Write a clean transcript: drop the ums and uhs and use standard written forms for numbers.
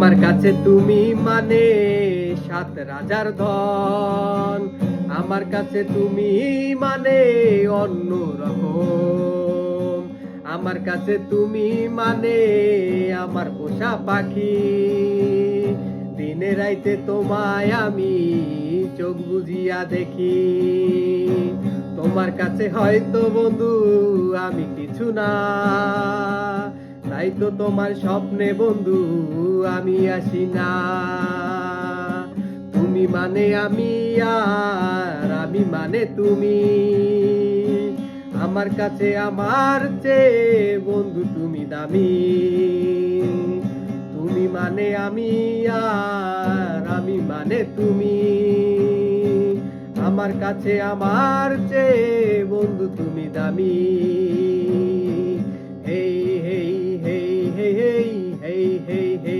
আমার কাছে তুমি মানে 7 রাজার ধন, আমার কাছে তুমি মানে অন্য রকম, আমার কাছে তুমি মানে আমার পোষা পাখি। দিনে রাইতে তোমায় আমি চোখ বুজিয়া দেখি। তোমার কাছে হয়তো বন্ধু আমি কিছু না, তাই তো তোমার স্বপ্নে বন্ধু আমি আসি না। তুমি মানে আমি আর আমি মানে তুমি, আমার কাছে আমার চেয়ে বন্ধু তুমি দামি। তুমি মানে আমি আর আমি মানে তুমি, আমার কাছে আমার চেয়ে বন্ধু তুমি দামি। হেই হেই হেই হেই হেই হেই হেই হেই।